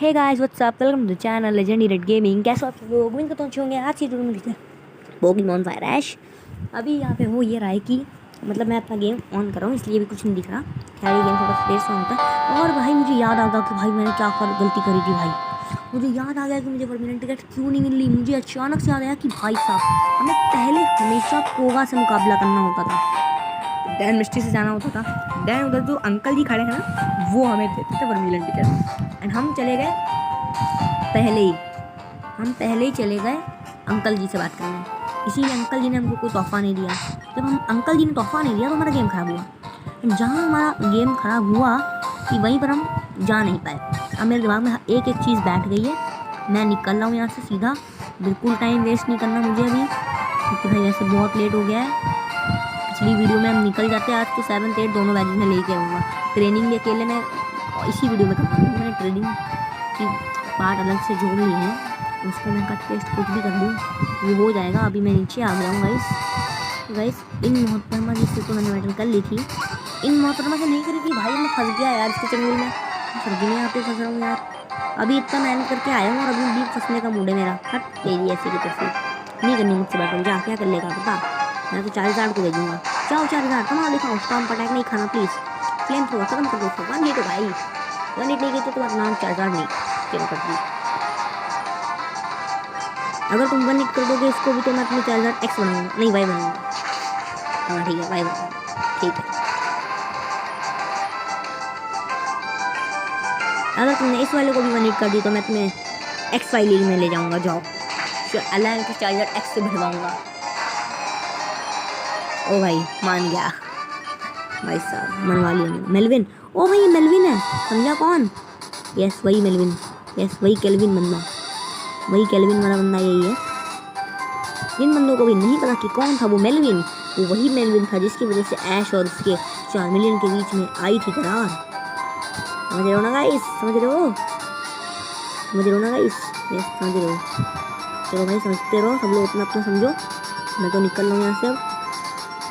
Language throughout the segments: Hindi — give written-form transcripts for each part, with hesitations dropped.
Hey guys what's up, welcome to the channel legendary red gaming. कैसे आप सब लोग? उम्मीद करता हूँ अच्छे होंगे। आज की वीडियो में देखते हैं पोकेमॉन फायर ऐश। अभी यहाँ पे हो ये रहा है कि मतलब मैं अपना गेम ऑन कर रहा हूँ, इसलिए भी कुछ नहीं दिख रहा। खैर ये गेम थोड़ा स्पेस में होता है। और भाई मुझे याद आ गया कि भाई मैंने क्या गलती करी थी। भाई मुझे याद आ गया कि मुझे परमानेंट टिकट क्यों नहीं मिल रही। मुझे अचानक से याद आया कि भाई साहब हमें पहले हमेशा कोगा से मुकाबला करना होता था, डैन मिस्ट्री से जाना होता था। डैन उधर जो अंकल जी खड़े हैं ना, वो हमें देते थे परमानेंट टिकट। एंड हम चले गए पहले ही चले गए अंकल जी से बात करने। इसीलिए अंकल जी ने हमको कोई तोहफा नहीं दिया। जब हम अंकल जी ने तोहफा नहीं दिया तो हमारा गेम खराब हुआ। जहाँ हमारा गेम खराब हुआ कि वहीं पर हम जा नहीं पाए। अब मेरे दिमाग में एक एक चीज़ बैठ गई है। मैं निकल रहा हूँ यहाँ से सीधा, बिल्कुल टाइम वेस्ट नहीं करना मुझे अभी, क्योंकि भाई ऐसे बहुत लेट हो गया है। पिछली वीडियो में हम निकल जाते हैं, आज तो 7, 8 दोनों बैचेज में लेके आऊँगा। ट्रेनिंग भी अकेले में इसी वीडियो में करता हूँ। मैंने ट्रेनिंग की पार्ट अलग से जोड़ ली है, उसको मैं कट पेस्ट कुछ भी कर दूँ वो हो जाएगा। अभी मैं नीचे आ गया हूँ गाइस। इन मोहतरमा जिससे तो मैंने मेटल कर ली थी, इन मोहतरमा से नहीं करी थी। भाई मैं फंस गया यार इसके चंगुल में, फंस गया, यहाँ पे फंस रहा हूँ यार। अभी इतना मेहनत करके आया हूँ और अभी भी फंसने का मूड है मेरा। हट ले ली ऐसे की तैसे, नहीं करनी मुझसे बैठो। जा क्या कर लेगा पता, मैं तो 4000 को भेजूँगा। जाओ 4000 कमा दिखाओ। स्टॉम्प अटैक नहीं खाना प्लीज़, फ्लेम थ्रो खत्म कर दो उसको। 1 हिट भाई, 1 हिट नहीं की तो तुम्हारा नाम 4000 नहीं चलो कर दी। अगर तुम 1 हिट कर दोगे इसको भी तो मैं अपनी 4000 एक्स बनाऊंगा। नहीं भाई बनाऊंगा, हाँ ठीक है भाई बनाऊंगा, ठीक है। अगर तुमने इस वाले को भी 1 हिट कर दी तो मैं तुम्हें एक्स वाई लीग में ले जाऊंगा। जाओ अल्लाह के 4000 एक्स से भरवाऊंगा। ओ भाई मान गया भाई साहब, मनवा लिया मैंने। मेलविन, ओ भाई ये मेलविन है, समझा कौन? यस वही मेलविन, यस वही केल्विन बंदा, वही केल्विन वाला बंदा यही है। जिन बंदों को भी नहीं पता कि कौन था वो मेलविन, वो वही मेलविन था जिसकी वजह से ऐश और उसके 4 मिलियन के बीच में आई थी करार। समझ रहे हो ना गाइस, समझ रहे हो ना गाइस? यस समझ रहे हो। चलो भाई समझते रहो सब लोग, अपना अपना समझो। मैं तो निकल रहा हूँ यहाँ से अब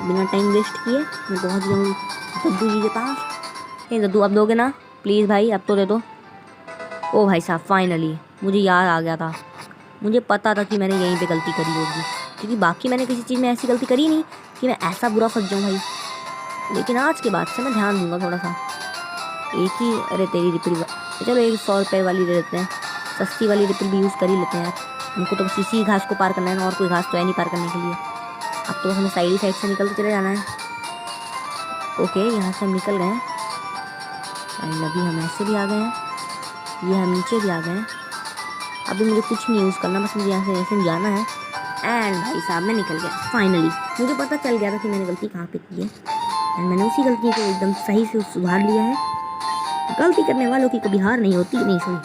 बिना टाइम वेस्ट किए। मैं पहुँच गया हूँ दद्दू जी के पास। हे दद्दू अब दोगे ना प्लीज़ भाई, अब तो दे दो। ओ भाई साहब फाइनली मुझे याद आ गया था। मुझे पता था कि मैंने यहीं पे गलती करी होगी, क्योंकि बाकी मैंने किसी चीज़ में ऐसी गलती करी नहीं कि मैं ऐसा बुरा फंस जाऊँ भाई। लेकिन आज के बाद से मैं ध्यान दूंगा थोड़ा सा। एक ही, अरे तेरी रिपिल, चलो एक 100 रुपये वाली ले लेते हैं, सस्ती वाली रिपिल भी यूज़ कर ही लेते हैं यार। हमको तो बस इसी घास को पार करना है ना, और कोई घास तो है नहीं पार करने के लिए। अब तो हमें साइड से निकल के चले जाना है। ओके यहाँ से हम निकल गए हैं एंड अभी हम ऐसे भी आ गए हैं, ये हम नीचे भी आ गए हैं। अभी मुझे कुछ नहीं यूज़ करना, बस मुझे यहाँ से ऐसे जाना है। एंड भाई साहब मैं निकल गया फाइनली। मुझे पता चल गया था कि मैंने गलती कहाँ पे की है एंड मैंने उसी गलती को एकदम सही से सुधार लिया है। गलती करने वालों की कभी हार नहीं होती, नहीं सुन,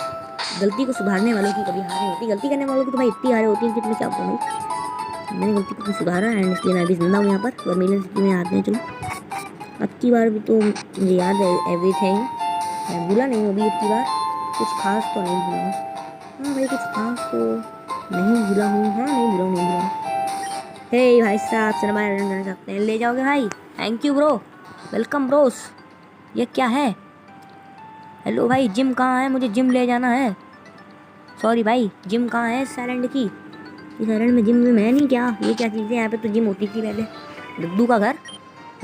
गलती को सुधारने वालों की कभी हार नहीं होती। गलती करने वालों की तो भाई इतनी हारें होती हैं कि मैं क्या बताऊँ भाई। मैंने गलती को सुधारा एंड इसलिए मैं अभी जिंदा हूँ यहाँ पर। वर्मिलियन सिटी में आते हैं। चलो अब की बार भी तो मुझे याद है एवरीथिंग, मैं भूला नहीं हूँ अभी। इतनी बार कुछ खास तो नहीं भूला हूँ। हाँ भाई कुछ खास तो नहीं भूला हूँ, हाँ नहीं भूला। हे भाई साहब से बाहर जाना चाहते हैं, ले जाओगे भाई? Thank you bro, welcome Bros. ये क्या है? हेलो भाई जिम कहाँ है? मुझे जिम ले जाना है। सॉरी भाई जिम कहाँ है इस आइलैंड की? इस आइलैंड में जिम में मैं नहीं क्या? ये क्या चीज़ है? यहाँ पे तो जिम होती थी पहले। दद्दू का घर।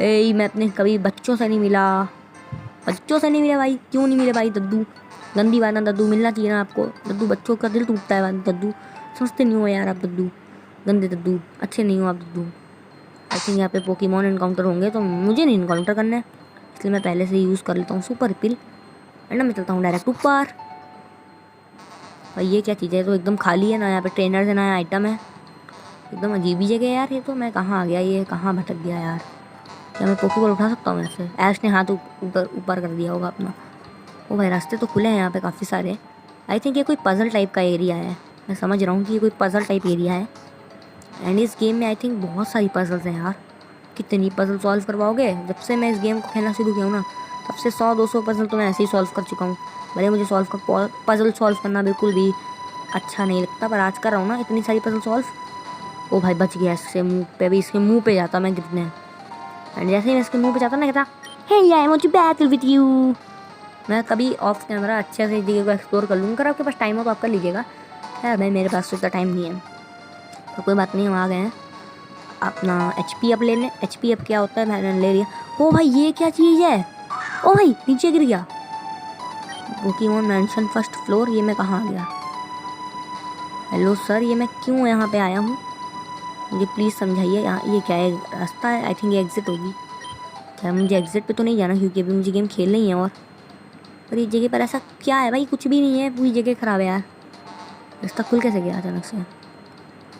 ए मैं अपने कभी बच्चों से नहीं मिला भाई। क्यों नहीं मिले भाई दद्दू? गंदी बात ना, दद्दू मिलना चाहिए ना आपको। दद्दू बच्चों का दिल टूटता है दद्दू, समझते नहीं हो यार आप दद्दू। गंदे दद्दू, अच्छे नहीं हो आप दद्दू। आई थिंक यहाँ पे पोकेमॉन इनकाउंटर होंगे तो मुझे नहीं इनकाउंटर करना है, इसलिए मैं पहले से ही यूज़ कर लेता हूँ सुपर रिपिल एंड मैं चलता हूँ डायरेक्ट ऊपर। भाई ये क्या चीज़ है? तो एकदम खाली है ना, यहाँ पे ट्रेनर से नया आइटम है। एकदम अजीब ही जगह है यार ये तो। मैं कहाँ आ गया, ये कहाँ भटक गया यार? क्या मैं पोकेबॉल उठा सकता हूँ ऐसे? ऐश ने हाथ ऊपर कर दिया होगा अपना। ओ भाई रास्ते तो खुले हैं यहाँ पे काफ़ी सारे। आई थिंक ये कोई पज़ल टाइप का एरिया है। मैं समझ रहा हूँ कि ये कोई पज़ल टाइप एरिया है एंड इस गेम में आई थिंक बहुत सारी पज़ल्स हैं यार। कितनी पज़ल सॉल्व करवाओगे? जब से मैं इस गेम को खेलना शुरू किया हूँ ना, तब से 100-200 पज़ल तो मैं ऐसे ही सॉल्व कर चुका हूँ। भले मुझे पज़ल सॉल्व करना बिल्कुल भी अच्छा नहीं लगता, पर आज कर रहा हूँ ना इतनी सारी पज़ल सॉल्व। ओ भाई बच गया इससे मुँह पे भी, इसके मुँह पे जाता मैं गिरने। एंड जैसे ही मैं इसके मुँह पे जाता ना, कहता हे I want to battle with you. मैं कभी ऑफ कैमरा अच्छे से जगह को एक्सप्लोर कर लूँगा। अगर आपके पास टाइम हो तो आप कर लीजिएगा। है भाई, मेरे पास तो इतना टाइम नहीं है, तो कोई बात नहीं, हम आ गए हैं अपना HP अप लेने। HP अप क्या होता है मैंने ले लिया। ओ भाई ये क्या चीज़ है, ओ भाई नीचे गिर गया। पोकेमॉन मेंशन फर्स्ट फ्लोर, ये मैं कहाँ आ गया। हेलो सर, ये मैं क्यों यहाँ पे आया हूँ, मुझे प्लीज़ समझाइए। यहाँ ये क्या है, रास्ता है? आई थिंक ये एग्जिट होगी। क्या मुझे एग्जिट पे तो नहीं जाना, क्योंकि अभी मुझे गेम खेलना ही है। और इस जगह पर ऐसा क्या है भाई, कुछ भी नहीं है, पूरी जगह ख़राब है यार। रास्ता खुल कैसे गया अचानक से।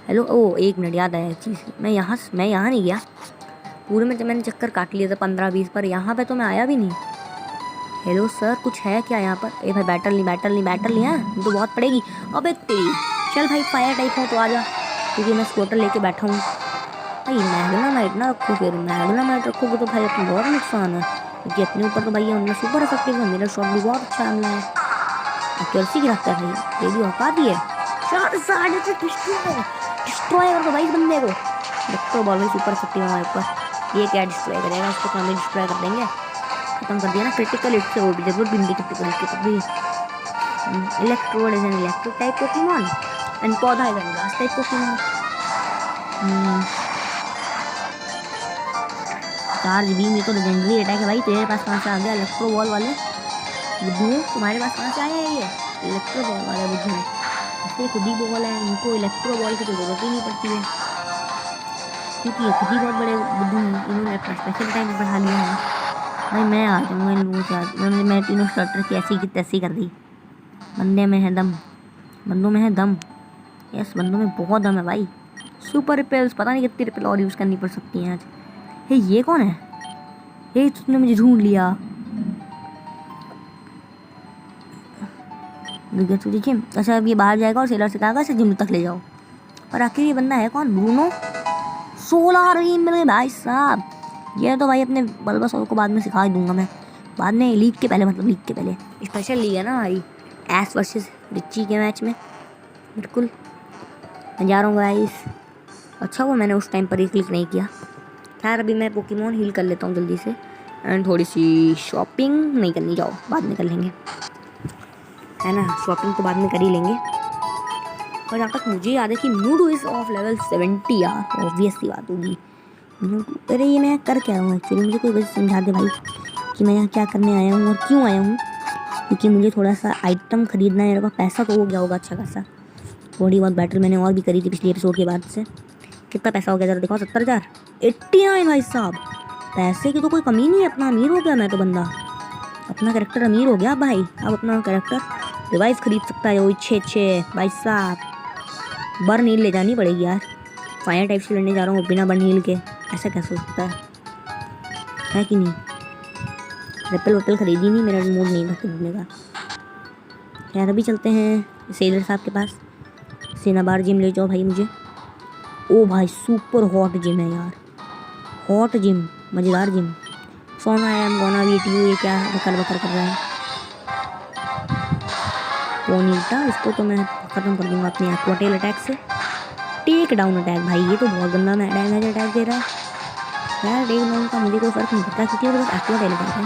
हेलो, ओ एक मिनट, याद आया एक चीज़, मैं यहाँ नहीं गया पूरे में। जब मैंने चक्कर काट लिया था 15-20 पर, यहाँ पे तो मैं आया भी नहीं। हेलो सर, कुछ है क्या यहाँ पर? ए भाई बैटल नहीं है तो बहुत पड़ेगी। अबे तेरी, चल भाई फायर टाइप हो तो आ जा, क्योंकि मैं स्कूटर लेके बैठा हूँ। भाई मैग्नामाइट ना रखो, फिर मैग्नामाइट रखोगे तो भाई अपना बहुत नुकसान है, क्योंकि अपने ऊपर तो भाई हमने सुपर इफेक्टिव है। मेरा शॉट भी बहुत अच्छा हमला है, एक्यूरेसी की रखता है भाई, ये भी औकात ही है। साढ़े से डिस्ट्रॉय कर दो भाई इस बंदे को। इलेक्ट्रो बॉल में सुपर इफेक्टिव है हमारे ऊपर। ये क्या डिस्ट्रॉय करेगा, इसको तो हमें डिस्ट्रॉय कर देंगे। खत्म कर दिया ना क्रिटिकल हिट से, वो भी जरूर बिंदी क्रिटिकल हिट तक भी। Electrode is an electric type pokemon and पौधा is an grass type pokemon. Charge beam, ये तो लेजेंडरी अटैक है भाई। तेरे पास कहाँ से आ गया इलेक्ट्रो बॉल वाले बुद्धू, तुम्हारे पास कहाँ से आया है ये इलेक्ट्रो बॉल वाले बुद्धू? ऐसे खुद ही बॉल है, इनको इलेक्ट्रो बॉल की तो जरूरत ही नहीं पड़ती है, क्योंकि ये खुद ही बहुत बड़े बुद्धू हैं। इन्होंने अपना स्पेशल टाइम बढ़ा लिया है। भाई मैं आ जाऊँगा इन लोगों के साथ। मैं तीनों स्टार्टर की ऐसी की तैसी कर दी। बंदे में है दम, बंदों में है दम। यस, बंदों में बहुत दम है भाई। सुपर रिपेल्स, पता नहीं कितनी रिपेल और यूज़ करनी पड़ सकती हैं आज। ये कौन है? ये तुमने मुझे ढूंढ लिया। देखिए, अच्छा अब ये बाहर जाएगा और सेलर से कहेगा इसे जिम तक ले जाओ। और आखिर ये बंदा है कौन? ब्रूनो सोलार मेरे भाई साहब। ये तो भाई अपने बल्बासोर को बाद में सिखा दूंगा मैं, बाद में लीग के पहले, मतलब लीग के पहले। स्पेशल लीग है ना हमारी, एस वर्सेस रिची के मैच में। बिल्कुल मैं जा रहा हूँ गाइस। अच्छा वो मैंने उस टाइम पर ही क्लिक नहीं किया। खैर अभी मैं पोकेमॉन हील कर लेता हूँ जल्दी से, एंड थोड़ी सी शॉपिंग नहीं करनी, जाओ बाद में कर लेंगे, है ना। शॉपिंग तो बाद में कर ही लेंगे। और जहाँ तक मुझे याद है कि मूडू इज़ ऑफ लेवल 70 यार, ऑब्वियस सी बात होगी। अरे ये मैं कर क्या रहा हूँ एक्चुअली, मुझे कोई वजह समझा दे भाई कि मैं यहाँ क्या करने आया हूँ और क्यों आया हूँ। क्योंकि मुझे थोड़ा सा आइटम ख़रीदना है, मेरे पास पैसा तो हो गया होगा अच्छा खासा। थोड़ी बहुत बैटल मैंने और भी करी थी पिछले एपिसोड के बाद से। कितना पैसा हो गया ज़रा देखो, 70,000, 89 भाई साहब। पैसे की तो कोई कमी नहीं है, अपना अमीर हो गया मैं तो बंदा, अपना कैरेक्टर अमीर हो गया भाई। अब अपना कैरेक्टर रिवाइव खरीद सकता है वो छे भाई साहब। बर्न हील ले जानी पड़ेगी यार, फायर टाइप से लड़ने जा रहा हूँ बिना बर्न हील के, ऐसा कैसे हो सकता है कि नहीं। रेपल वेपल खरीदी नहीं, मेरा मूड नहीं था खरीदने का। खैर अभी चलते हैं सेलर साहब के पास। सेनाबार जिम ले जाओ भाई मुझे। ओ भाई सुपर हॉट जिम है यार, हॉट जिम, मज़ेदार जिम। सोना है, हम गोना वीट यू, ये क्या बकर बकर कर रहा है पोनीटा। इसको तो मैं ख़त्म कर दूंगा अपने एक्वाटेल अटैक से। टेक डाउन अटैक भाई, ये तो बहुत गंदा डैमेज अटैक दे रहा है यार। टेक डाउन का मुझे कोई फ़र्क नहीं पड़ता, क्योंकि मेरे पास एक्वाटेल अटैक है।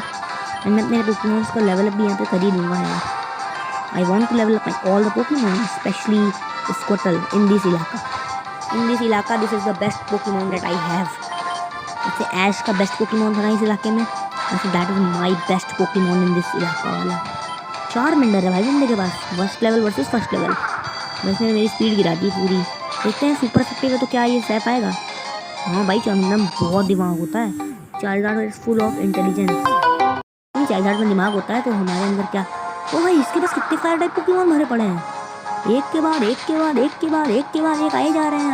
एंड मैं मेरे पोकेमॉन्स का लेवल अप भी यहाँ पे कर ही दूँगा यार। I want to level up my all the pokemon, specially Squirtle in this इलाका। This is the best pokemon that I have. जैसे ऐश का बेस्ट पोकेमॉन था ना इस इलाके में, वैसे that is my best pokemon in this इलाका वाला। चारमेंडर है भाई बंदे के पास, first level versus first level. वैसे मेरी स्पीड गिरा दी पूरी। देखते हैं सुपर इफेक्टिव है तो क्या ये सह पाएगा। हाँ भाई चारमेंडर में बहुत दिमाग होता है। Charger is full of intelligence. Charger में दिमाग होता है तो हमारे अंदर क्या। ओ भाई इसके पास कितने फायर टाइप पोकेमॉन भरे पड़े हैं, एक के बाद एक के बाद एक के बाद एक के बाद एक आए जा रहे हैं।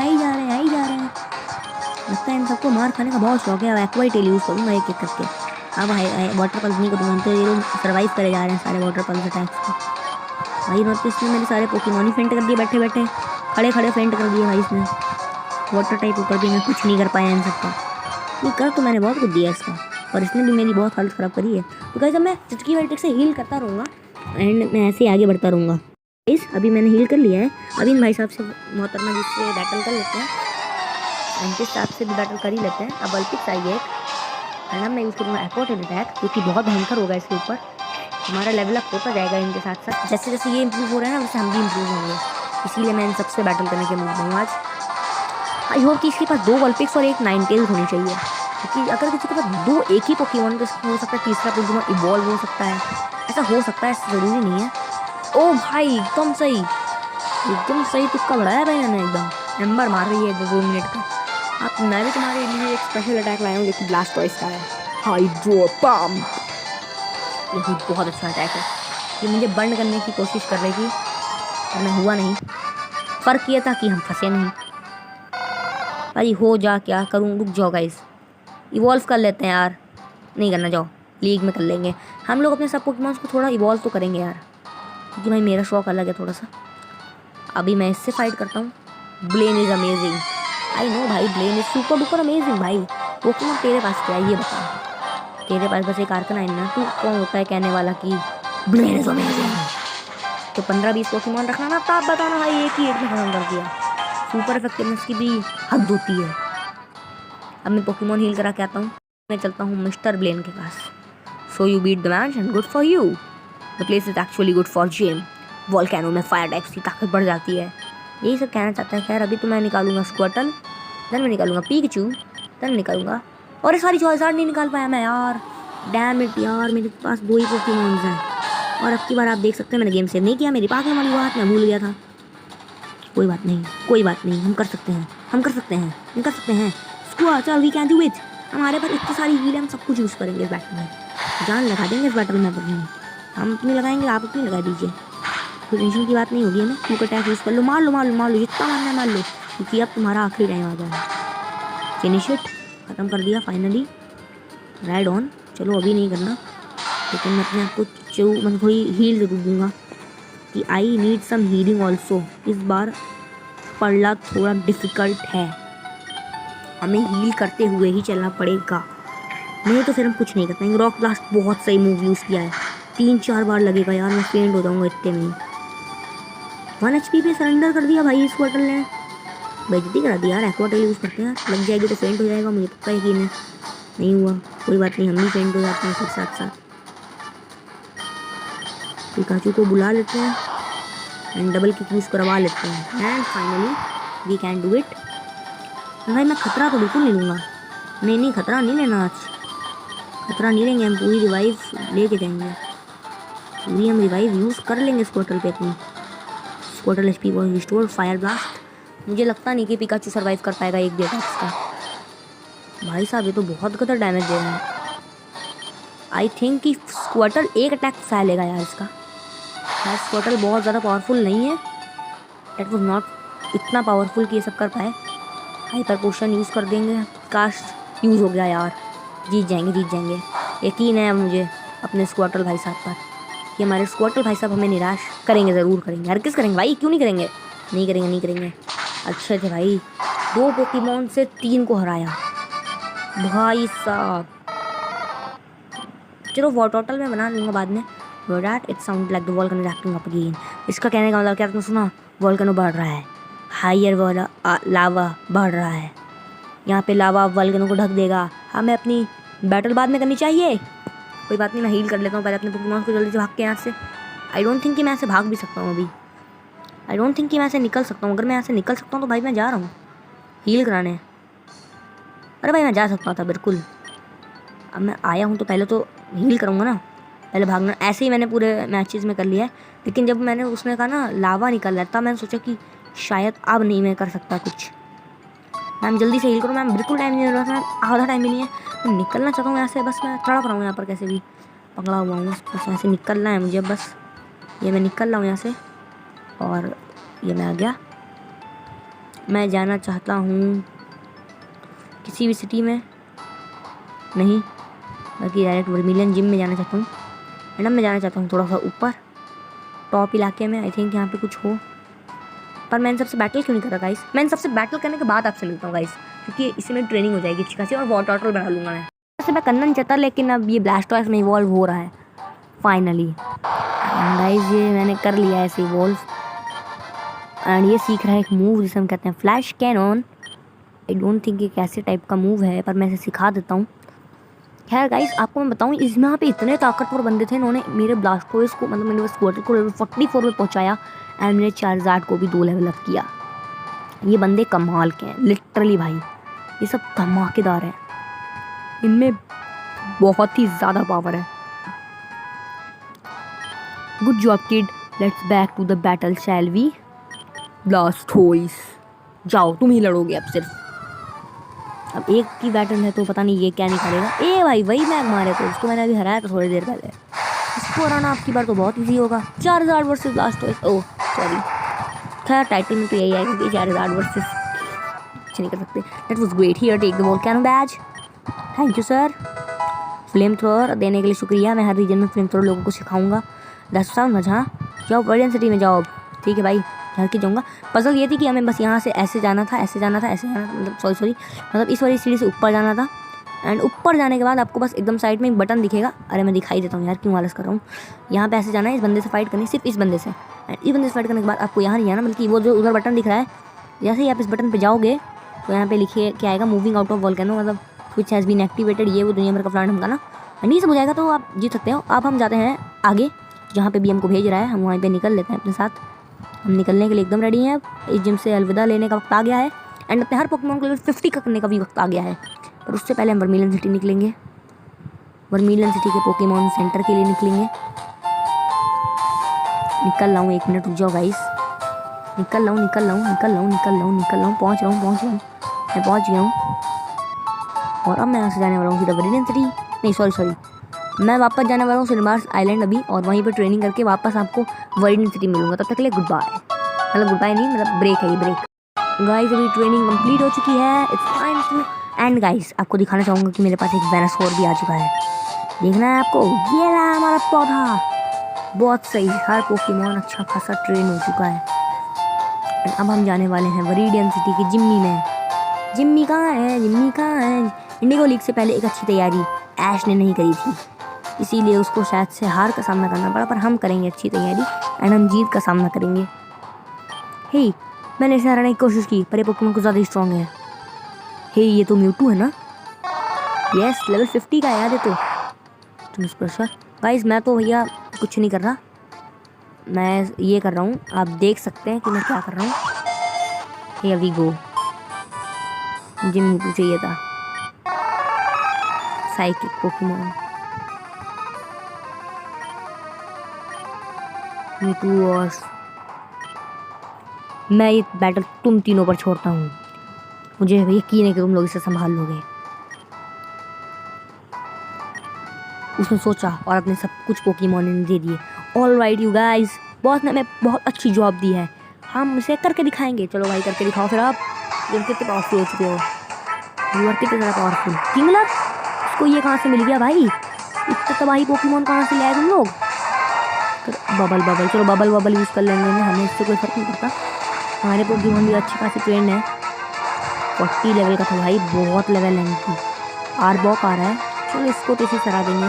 लगता है इन सबको मार खाने का बहुत शौक है। अब एक्वाटेल यूज़ करूँगा एक एक करके। अब वाटर पल्स नहीं करूँगा, तो ये लोग सर्वाइव करे जा रहे हैं सारे वाटर पल्स अटैक्स को भाई। नोट इसने मेरे सारे पोकेमॉन ही फेंट कर दिए, बैठे बैठे खड़े फेंट कर दिए भाई इसने। वाटर टाइप ऊपर भी मैं कुछ नहीं कर पाया इन सबका। ये कर तो मैंने बहुत कुछ दिया इसका, और इसने भी मेरी बहुत हालत ख़राब करी है। तो गाइस अब मैं चुटकी वाली ट्रिक से हील करता रहूँगा एंड मैं ऐसे ही आगे बढ़ता रहूँगा। अभी मैंने हील कर लिया है। अभी इन भाई साहब से मोहतरमा जी से बैटल कर लेते हैं, इनके साथ से भी बैटल कर ही लेते हैं। अब अल्पिक्स आई है एंड अब मैं यूज़ करूँगा एक्वाटेल अटैक, क्योंकि बहुत भयंकर होगा इसके ऊपर। हमारा लेवल अप होता जाएगा इनके साथ साथ। जैसे जैसे ये इम्प्रूव हो रहे हैं ना वैसे हम भी इम्प्रूव होंगे, इसीलिए मैं इन सबसे बैटल करने के मूड में हूँ आज। आई होप कि इसके पास 2 वॉलपिक्स और एक नाइनटेल्स होनी चाहिए, क्योंकि अगर किसी के पास 2 एक ही पोकेमॉन तो हो सकता है तीसरा पोकेमॉन इवॉल्व हो सकता है, ऐसा हो सकता है, ऐसा ज़रूरी नहीं है। ओ भाई एकदम सही तुक्का बढ़ाया भाई मैंने, एकदम नंबर मार रही है 2 मिनट का। आप मैं भी तुम्हारे लिए एक स्पेशल अटैक लाया हूँ जो कि ब्लास्टॉइस का है, हाइड्रो पंप। ये बहुत अच्छा अटैक है, ये मुझे बंड करने की कोशिश कर रही थी पर मैं हुआ नहीं। फ़र्क ये था कि हम फंसे नहीं। भाई हो जा, क्या करूँ, रुक जाओ गाइस, इवॉल्व कर लेते हैं यार। नहीं करना, जाओ लीग में कर लेंगे हम लोग अपने सब पोकेमॉन्स को थोड़ा इवॉल्व तो करेंगे यार, क्योंकि भाई मेरा शौक अलग है थोड़ा सा। अभी मैं इससे फाइट करता हूँ। Blaine is amazing, I know भाई, Blaine is super duper amazing. भाई पोकेमॉन तेरे पास क्या है ये बता, तेरे पास बस एक आर्कनाइन ना, तू कौन होता है कहने वाला कि ब्लेन इज़ अमेजिंग। तो 15-20 पोकेमॉन रखना ना, तब बताना भाई एक ही एक में खत्म कर दिया। सुपर इफेक्टिवनेस की भी हद होती है। अब मैं पोकेमॉन हील करा के आता हूँ, मैं चलता हूँ मिस्टर ब्लेन के पास। So you beat the match and good for you, the place is actually good for them. Volcano में फायर टाइप्स की ताकत बढ़ जाती है, यही सब कहना चाहता है। खैर अभी तो मैं निकालूंगा स्क्वार्टल, देन मैं निकालूंगा पीकाचू, देन निकालूंगा, और सारी चॉइसार्ड नहीं निकाल पाया मैं यार, डैम इट यार, मेरे पास 2 ही पोकेमॉन्स हैं। और अब की बार आप देख सकते हैं मैंने गेम सेव नहीं किया, मेरी पागल वाली बात मैं भूल गया था। कोई बात नहीं, हम कर सकते हैं। स्क्वार्टल वी कैन डू इट, हमारे पास इतनी सारी हील है, हम सब कुछ यूज़ करेंगे इस बैटल में, जान लगा देंगे इस बैटल में अपनी। हम अपनी लगाएंगे, आप अपनी लगा दीजिए, कोई टेंशन की बात नहीं होगी हमें। क्योंकि अटैक यूज़ कर लो, मार लो जितना मारना है मार लो, क्योंकि अब तुम्हारा आखिरी टाइम आ गया है। फिनिश इट, ख़त्म कर दिया फाइनली। राइड ऑन, चलो अभी नहीं करना, लेकिन मैं अपने आप को मैं थोड़ी हील ज़रूर दूंगा कि I need some healing also. इस बार पड़ला थोड़ा डिफ़िकल्ट है, हमें हील करते हुए ही चलना पड़ेगा, नहीं तो फिर हम कुछ नहीं कर पाएंगे। रॉक ब्लास्ट बहुत सही मूव यूज़ किया है, 3-4 बार लगेगा यार, मैं फेंट हो जाऊँगा इतने में। 1 HP पे सरेंडर कर दिया भाई स्क्वार्टल ने, बेइज्जती करा दिया यार। एक्वाटेल यूज़ करते हैं, लग जाएगी तो फेंट हो जाएगा, मुझे पक्का यकीन है। नहीं हुआ, कोई बात नहीं, हम भी फेंट हो जाते हैं फिर साथ साथ। पिकाचू को बुला लेते हैं एंड डबल किक यूज़ करवा लेते हैं, and finally we can do it. भाई मैं खतरा तो बिल्कुल नहीं लूँगा, नहीं खतरा नहीं लेना आज, खतरा नहीं लेंगे हम, पूरी रिवाइव लेके जाएंगे, पूरी हम रिवाइव यूज़ कर लेंगे स्क्वार्टल पे अपनी। स्क्वार्टल HP was restored, fire blast. मुझे लगता नहीं कि पिकाचू सर्वाइव कर पाएगा एक भी अटैक्स का। भाई साहब ये तो बहुत गलत डैमेज दे रहा है। आई थिंक कि स्क्वार्टल एक अटैक फैलेगा यार इसका। यार स्क्वार्टल बहुत ज़्यादा पावरफुल नहीं है, डेट वॉज नॉट इतना पावरफुल कि ये सब कर पाए। हाइपर पोशन यूज़ कर देंगे, कास्ट यूज़ हो गया यार, जीत जाएंगे। यकीन है मुझे अपने स्क्वार्टल भाई साहब पर कि हमारे स्क्वार्टल भाई साहब हमें निराश करेंगे, ज़रूर करेंगे। हर किस करेंगे भाई, क्यों नहीं करेंगे, नहीं करेंगे। अच्छे थे भाई, 2 पोकेमॉन से 3 को हराया भाई साहब। चलो वो टोटल मैं बना लूँगा बाद में। It sound like the volcano is acting up again. इसका कहने का मतलब क्या, तुमने सुना, वोल्केनो बढ़ रहा है, हायर वाला लावा बढ़ रहा है, यहाँ पे लावा वोल्केनो को ढक देगा। हमें अपनी बैटल बाद में करनी चाहिए, कोई बात नहीं, मैं हील कर लेता हूँ पहले अपने पोकेमॉन को जल्दी से भाग के यहाँ से। आई डोंट थिंक कि मैं ऐसे भाग भी सकता हूँ अभी, आई डोंट थिंक कि मैं ऐसे निकल सकता हूँ। अगर मैं यहाँ से निकल सकता हूँ तो भाई मैं जा रहा हूँ हील कराने। अरे भाई मैं जा सकता था बिल्कुल, अब मैं आया हूँ तो पहले तो हील करूँगा ना, पहले भागना। ऐसे ही मैंने पूरे मैचेस में कर लिया है, लेकिन जब मैंने उसमें कहा ना लावा निकल रहा था, मैंने सोचा कि शायद अब नहीं मैं कर सकता कुछ। मैम जल्दी से हील करो मैम, बिल्कुल टाइम नहीं है, मैम आधा टाइम भी नहीं है, मैं निकलना चाहता हूँ यहाँ से, बस मैं तड़प रहा हूँ यहाँ पर, कैसे भी पकड़ा हुआ हूँ, बस यहाँ से निकलना है मुझे, बस ये मैं निकल रहा हूँ यहाँ से। और ये मैं आ गया, मैं जाना चाहता हूँ किसी भी सिटी में नहीं, बाकी डायरेक्ट वर्मिलियन जिम में जाना चाहता हूँ। मैडम मैं जाना चाहता हूँ थोड़ा सा ऊपर टॉप इलाके में, आई थिंक यहाँ पे कुछ हो। पर मैं इन सबसे बैटल क्यों नहीं कर रहा गाइस, मैं इन सबसे बैटल करने के बाद आपसे मिलता हूँ गाइस, क्योंकि इससे मेरी ट्रेनिंग हो जाएगी अच्छी खासी, और वॉर टोटल बना लूँगा मैं। वैसे मैं करना नहीं चाहता, लेकिन अब ये ब्लास्टॉइस में इवॉल्व हो रहा है फाइनली गाइस, ये मैंने कर लिया है ऐसे इवॉल्व। एंड ये सीख रहा है एक मूव जिसे हम कहते हैं flash cannon. I don't think ये कैसे टाइप का मूव है, पर मैं इसे सिखा देता हूँ खैर गाइस, आपको मैं बताऊं, इसमें यहाँ पे इतने ताकतवर बंदे थे, इन्होंने मेरे ब्लास्टोइस को, मतलब मेरे स्क्वाड्रन को लेवल 44 में पहुंचाया एंड मेरे चार्जार्ड को भी 2 लेवल अप किया। ये बंदे कमाल के हैं लिटरली भाई, ये सब धमाकेदार हैं, इनमें बहुत ही ज़्यादा पावर है। Good job kid, let's back to the battle shall we. Blastoise जाओ, तुम ही लड़ोगे अब सिर्फ। अब एक की बैटल है तो पता नहीं ये क्या निकालेगा। ए भाई, वही मैग मारे थे, उसको मैंने अभी हराया था थोड़ी देर पहले। इसको हराना आपकी बार तो बहुत ईजी होगा। Charizard versus Blastoise. Oh sorry, खैर टाइटल में तो यही आएगा कि चार्जार्ड वर्सेस कुछ नहीं कर सकते। That was great, here take the volcano badge. Thank you sir. Flame thrower देने के लिए शुक्रिया। मैं हर रीजन में फ्लेम थ्रोअर लोगों को सिखाऊंगा। That's sound much. हाँ जाओ, वर्डियन सिटी में जाओ। ठीक है भाई, घर के जाऊँगा। पजल ये थी कि हमें बस यहाँ से ऐसे जाना था, ऐसे जाना था, ऐसे जाना था, मतलब सॉरी मतलब इस वाली सीढ़ी से ऊपर जाना था। एंड ऊपर जाने के बाद आपको बस एकदम साइड में एक बटन दिखेगा। अरे मैं दिखाई देता हूँ यार, क्यों आलस कर रहा हूँ। यहाँ पे ऐसे जाना है, इस बंदे से फाइट करनी, सिर्फ इस बंदे से। एंड इस बंदे से फाइट करने के बाद आपको यहाँ नहीं जाना, बल्कि वो जो उधर बटन दिख रहा है, जैसे ही आप इस बटन पर जाओगे तो यहाँ पे लिखिए क्या आएगा, मूविंग आउट ऑफ वोल्केनो, मतलब व्हिच हैज़ बीन एक्टिवेटेड। ये वो दुनिया भर का प्लान हमका ना, एंड ये सब हो जाएगा तो आप जीत सकते हो। अब हम जाते हैं आगे, जहाँ पे भी हमको भेज रहा है, हम वहाँ पे निकल लेते हैं अपने साथ। हम निकलने के लिए एकदम रेडी हैं। अब इस जिम से अलविदा लेने का वक्त आ गया है एंड अपने हर पोकेमॉन को लेवल 50 का करने का भी वक्त आ गया है। पर उससे पहले हम वर्मीलन सिटी निकलेंगे। वर्मीलन सिटी के पोकेमॉन सेंटर के लिए निकलेंगे। निकल रहा हूँ, 1 मिनट रुक जाओ गाइस। निकल रहा हूँ, पहुँच रहा हूँ। मैं पहुँच गया हूँ और अब मैं यहाँ से जाने वाला हूँ सीधा वर्मीलन सिटी। नहीं सॉरी, मैं वापस जाने वाला हूँ सिनेमार्स आइलैंड अभी, और वहीं पर ट्रेनिंग करके वापस आपको वर्मीलन सिटी मिलूंगा। तब तक के लिए गुड बाय। मतलब गुड बाय नहीं, मतलब ब्रेक है ये, ब्रेक। गाइस अभी ट्रेनिंग कंप्लीट हो चुकी है। It's time to end guys, आपको दिखाना चाहूँगा कि मेरे पास एक वेनस्कोर भी आ चुका है। देखना है आपको, ये रहा हमारा पौधा। बहुत सही, हर पोकेमॉन अच्छा खासा ट्रेन हो चुका है। अब हम जाने वाले हैं वरीडियन सिटी की जिम्मी में। जिम्मी कहाँ है? इंडिगो लीग से पहले एक अच्छी तैयारी ऐश ने नहीं करी थी, इसीलिए उसको शायद से हार का सामना करना पड़ा। पर हम करेंगे अच्छी तैयारी एंड हम जीत का सामना करेंगे। हे, मैंने इसे हराने की कोशिश की पर ये पोकेमॉन को ज़्यादा स्ट्रॉन्ग है। हे, ये तो म्यूटू है ना? यस, लेवल 50 का है याद है तो। तुम इस पर गाइस, मैं तो भैया कुछ नहीं कर रहा, मैं ये कर रहा हूँ। आप देख सकते हैं कि मैं क्या कर रहा हूँ। Here we go. मुझे म्यूटू चाहिए था, साइकिक पोकेमॉन। म्यूटू और मैं ये बैटल तुम तीनों पर छोड़ता हूँ। मुझे यकीन है कि तुम लोग इसे संभाल लोगे। उसने सोचा और अपने सब कुछ पोकेमॉन ने दे दिए। All right you guys, boss ने हमें बहुत अच्छी जॉब दी है, हम इसे करके दिखाएंगे। चलो भाई करके दिखाओ फिर। आप कितने पावरफुल हो चुके हो, यू आर कितने ज़्यादा पावरफुल। किंगलर, इसको ये कहाँ से मिल गया भाई? इतना तबाही पोकेमॉन कहाँ से लाए तुम लोग? बबल, चलो बबल यूज़ कर लेंगे, हमें इससे कोई फर्क नहीं पड़ता। हमारे पोकेमॉन भी अच्छी खासी ट्रेंड है। 40 लेवल का था भाई, बहुत लेवल है इनकी। आरबॉक आ रहा है, चलो इसको तो इसी सरा देंगे,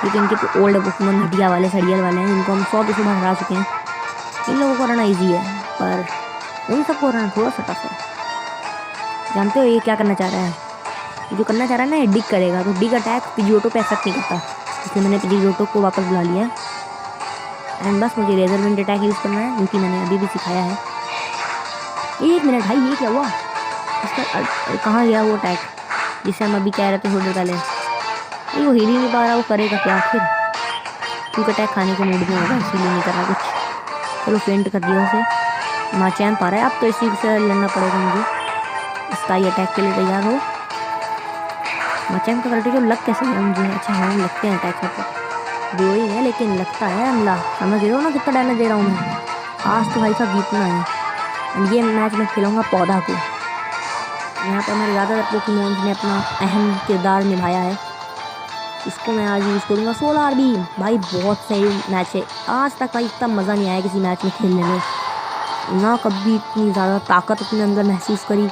क्योंकि इनके तो ओल्ड पोकेमॉन घटिया वाले, सड़ियल वाले हैं, जिनको हम 100 200 बार हरा चुके हैं। इन लोगों को हराना ईजी है, पर उन सबको हराना थोड़ा सा टफ है। जानते हो ये क्या करना चाह रहा है? ये जो करना चाह रहा है ना, ये डिग करेगा, तो डिग अटैक पिजियोटो पे इफेक्ट नहीं करता, इसलिए मैंने पिजियोटो को वापस बुला लिया है। एंड बस मुझे लेजर विंड अटैक यूज़ करना है, क्योंकि मैंने अभी भी सिखाया है। 1 मिनट भाई, ये क्या हुआ? इसका कहाँ गया वो अटैक जिसे हम अभी कह रहे थे थोड़ी देर पहले? नहीं, वो हिल ही नहीं पा रहा, वो करेगा क्या आखिर? क्योंकि अटैक खाने के मूड में होगा, इसीलिए नहीं कर रहा कुछ। चलो फेंट कर दिया उसे। माचैन पा रहा है, अब तो इसी से लड़ना पड़ेगा मुझे। स्काई अटैक के लिए तैयार हो। माचैन का करते जो लग कैसे है मुझे? अच्छा हाँ, लगते हैं अटैक में तो वो ही है, लेकिन लगता है हमला। समझ रहे हो ना कितना डैमेज दे रहा हूँ मैं? आज तो भाई साहब जीतना है। एंड ये मैच मैं खिलाऊंगा पौधा को। यहाँ पर हमारे ज़्यादातर पोकेमॉन्स ने अपना अहम किरदार निभाया है। इसको मैं आज यूज़ करूँगा। सोलार बीम भाई, बहुत सही मैच है। आज तक भाई इतना मज़ा नहीं आया किसी मैच में खेलने में, ना कभी इतनी ज़्यादा ताकत अपने अंदर महसूस करी।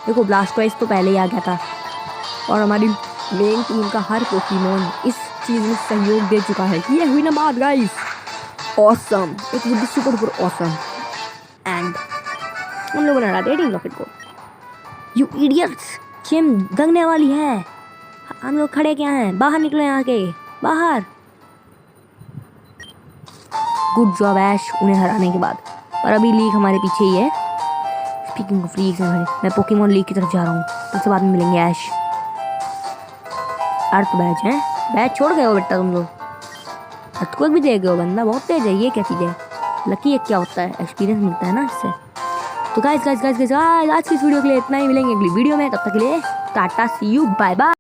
देखो ब्लास्टोइस तो पहले ही आ गया था, और हमारी मेन टीम का हर पोकेमॉन इस चीज़ में सहयोग दे चुका है। ये हुई ना बात guys, awesome, it would be super awesome. And उन लोगों ने हरा दिया टीम रॉकेट को। यू इडियट्स, गेम दंगने वाली है। हम लोग खड़े क्या हैं, बाहर निकलो यहाँ के, बाहर। गुड जॉब ऐश उन्हें हराने के बाद, पर अभी लीग हमारे पीछे ही है। स्पीकिंग ऑफ लीग, मैं पोकेमॉन लीग की तरफ जा रहा हूँ, उसके बाद में मिलेंगे ऐश। अर्थ बैच है, बैच छोड़ गए हो बेटा तुम लोग, अर्थ को भी दे गए हो, बंदा बहुत तेज है। ये क्या चीज़ है, लकी है क्या होता है, एक्सपीरियंस मिलता है ना इससे। तो गाइस आज की इस वीडियो के लिए इतना ही, मिलेंगे अगली वीडियो में, तब तक के लिए टाटा, सी यू, बाय बाय।